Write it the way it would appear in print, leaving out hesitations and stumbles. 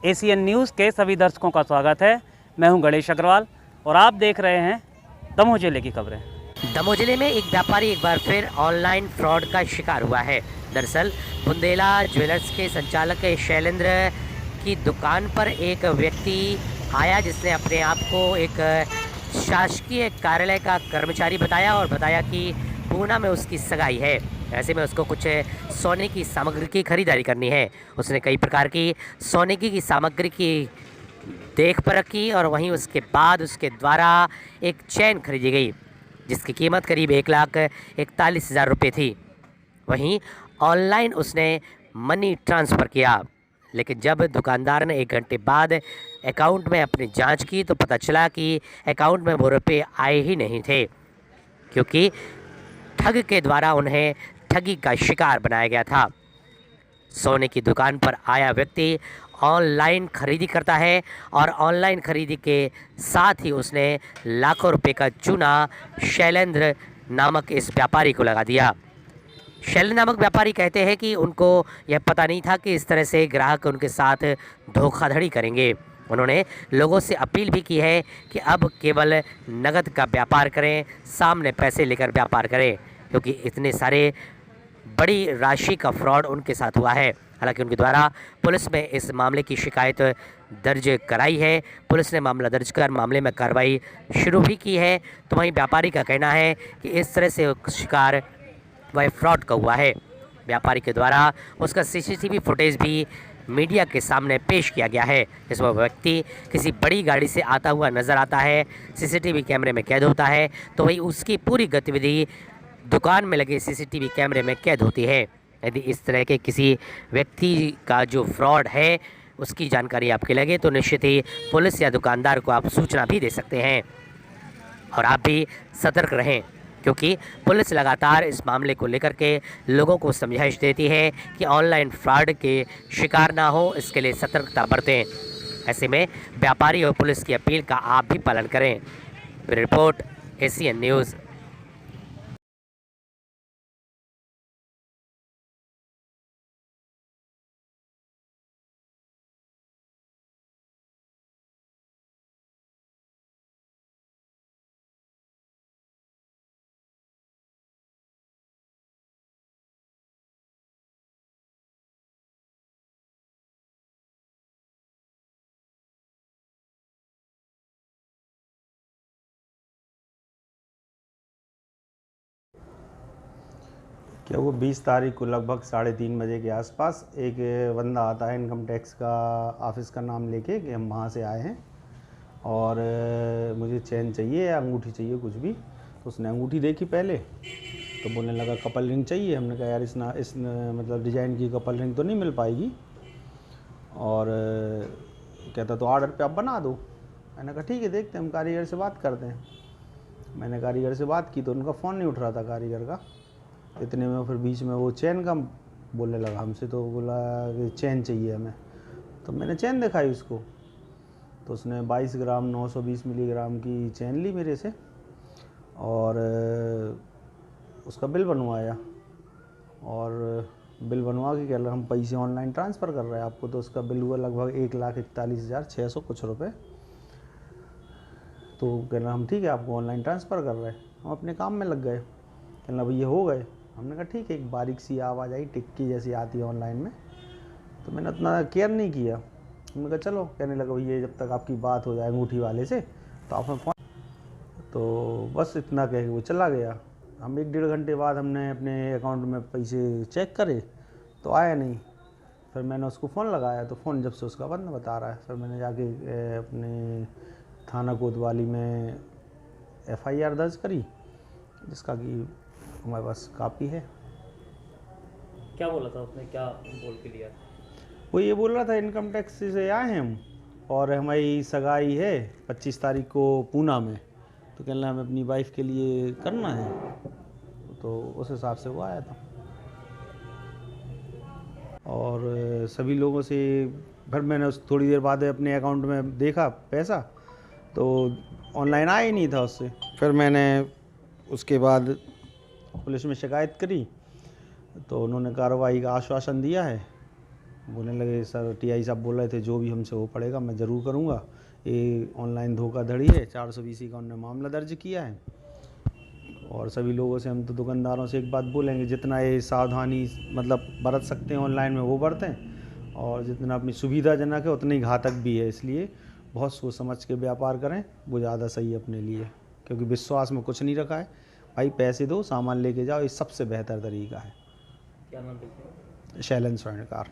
ACN news के सभी दर्शकों का स्वागत है। मैं हूं गणेश अग्रवाल और आप देख रहे हैं दमोह जिले की खबरें। दमोह जिले में एक व्यापारी एक बार फिर ऑनलाइन फ्रॉड का शिकार हुआ है। दरअसल बुंदेला ज्वेलर्स के संचालक शैलेंद्र की दुकान पर एक व्यक्ति आया जिसने अपने आप को एक शासकीय कार्यालय का कर्मचारी बताया और बताया कि पूना में उसकी सगाई है। ऐसे में उसको कुछ सोने की सामग्री की खरीदारी करनी है। उसने कई प्रकार की सोने की सामग्री की देख परख की और वहीं उसके बाद उसके द्वारा एक चैन खरीदी गई जिसकी कीमत करीब 1,41,000 रुपये थी। वहीं ऑनलाइन उसने मनी ट्रांसफ़र किया, लेकिन जब दुकानदार ने 1 घंटे बाद अकाउंट में अपनी जांच की तो पता चला कि अकाउंट में वो रुपये आए ही नहीं थे, क्योंकि ठग के द्वारा उन्हें ठगी का शिकार बनाया गया था। सोने की दुकान पर आया व्यक्ति ऑनलाइन खरीदी करता है और ऑनलाइन खरीदी के साथ ही उसने लाखों रुपए का चूना शैलेंद्र नामक इस व्यापारी को लगा दिया। शैलेंद्र नामक व्यापारी कहते हैं कि उनको यह पता नहीं था कि इस तरह से ग्राहक उनके साथ धोखाधड़ी करेंगे। उन्होंने लोगों से अपील भी की है कि अब केवल नकद का व्यापार करें, सामने पैसे लेकर व्यापार करें, क्योंकि इतने सारे बड़ी राशि का फ्रॉड उनके साथ हुआ है। हालांकि उनके द्वारा पुलिस में इस मामले की शिकायत दर्ज कराई है। पुलिस ने मामला दर्ज कर मामले में कार्रवाई शुरू भी की है। तो वहीं व्यापारी का कहना है कि इस तरह से शिकार वह फ्रॉड का हुआ है। व्यापारी के द्वारा उसका सीसीटीवी फुटेज भी मीडिया के सामने पेश किया गया है, जिसमें वह व्यक्ति किसी बड़ी गाड़ी से आता हुआ नज़र आता है, सीसीटीवी कैमरे में कैद होता है। तो वही उसकी पूरी गतिविधि दुकान में लगे सीसीटीवी कैमरे में कैद होती है। यदि इस तरह के किसी व्यक्ति का जो फ्रॉड है उसकी जानकारी आपके लगे तो निश्चित ही पुलिस या दुकानदार को आप सूचना भी दे सकते हैं। और आप भी सतर्क रहें, क्योंकि पुलिस लगातार इस मामले को लेकर के लोगों को समझाइश देती है कि ऑनलाइन फ्रॉड के शिकार ना हो, इसके लिए सतर्कता बरतें। ऐसे में व्यापारी और पुलिस की अपील का आप भी पालन करें। Report ACN news. क्या वो 20 तारीख को लगभग 3:30 बजे के आसपास एक बंदा आता है इनकम टैक्स का ऑफिस का नाम लेके कि हम वहाँ से आए हैं और मुझे चेन चाहिए या अंगूठी चाहिए कुछ भी। तो उसने अंगूठी देखी पहले तो बोलने लगा कपल रिंग चाहिए। हमने कहा यार इस मतलब डिज़ाइन की कपल रिंग तो नहीं मिल पाएगी। और कहता तो ऑर्डर पे आप बना दो। मैंने कहा ठीक है, देखते हैं, हम कारीगर से बात करते हैं। मैंने कारीगर से बात की तो उनका फ़ोन नहीं उठ रहा था कारीगर का। इतने में फिर बीच में वो चैन का बोलने लगा हमसे, तो बोला कि चैन चाहिए हमें। तो मैंने चैन दिखाई उसको, तो उसने 22 ग्राम 920 मिलीग्राम की चैन ली मेरे से और उसका बिल बनवाया। और बिल बनवा के कह रहा हम पैसे ऑनलाइन ट्रांसफ़र कर रहे हैं आपको। तो उसका बिल हुआ लगभग 1,41,600 कुछ रुपये। तो कह रहा हम ठीक है आपको ऑनलाइन ट्रांसफ़र कर रहे हैं। हम अपने काम में लग गए। कहना भैया हो गए। हमने कहा ठीक है। एक बारीक सी आवाज़ आई टिक्की जैसी आती है ऑनलाइन में, तो मैंने उतना केयर नहीं किया। हमने कहा चलो। कहने लगा भैया जब तक आपकी बात हो जाए अंगूठी वाले से तो आप फ़ोन। तो बस इतना कह के वो चला गया। हम 1-1.5 घंटे बाद हमने अपने अकाउंट में पैसे चेक करे तो आया नहीं। फिर मैंने उसको फ़ोन लगाया तो फ़ोन जब से उसका बंद बता रहा है। फिर मैंने जाके अपने थाना कोतवाली में FIR दर्ज करी, जिसका कि हमारे पास कापी है। क्या बोला था उसने, क्या बोल के दिया? वो ये बोल रहा था इनकम टैक्स से आए हैं हम और हमारी सगाई है 25 तारीख को पूना में, तो कहना हमें अपनी वाइफ के लिए करना है। तो उस हिसाब से वो आया था और सभी लोगों से। फिर मैंने उस थोड़ी देर बाद अपने अकाउंट में देखा पैसा, तो ऑनलाइन आया ही नहीं था उससे। फिर मैंने उसके बाद पुलिस में शिकायत करी तो उन्होंने कार्रवाई का आश्वासन दिया है बोलने लगे सर टीआई साहब बोल रहे थे जो भी हमसे हो पड़ेगा मैं ज़रूर करूँगा, ये ऑनलाइन धोखाधड़ी है। 420 का उन्होंने मामला दर्ज किया है। और सभी लोगों से हम तो दुकानदारों से एक बात बोलेंगे, जितना ये सावधानी मतलब बरत सकते हैं ऑनलाइन में वो बरतें, और जितना अपनी सुविधाजनक है उतना ही घातक भी है। इसलिए बहुत सोच समझ के व्यापार करें, वो ज़्यादा सही है अपने लिए, क्योंकि विश्वास में कुछ नहीं रखा है भाई। पैसे दो, सामान लेके जाओ, ये सबसे बेहतर तरीका है। क्या नाम है? शैलेंद्र स्वर्णकार।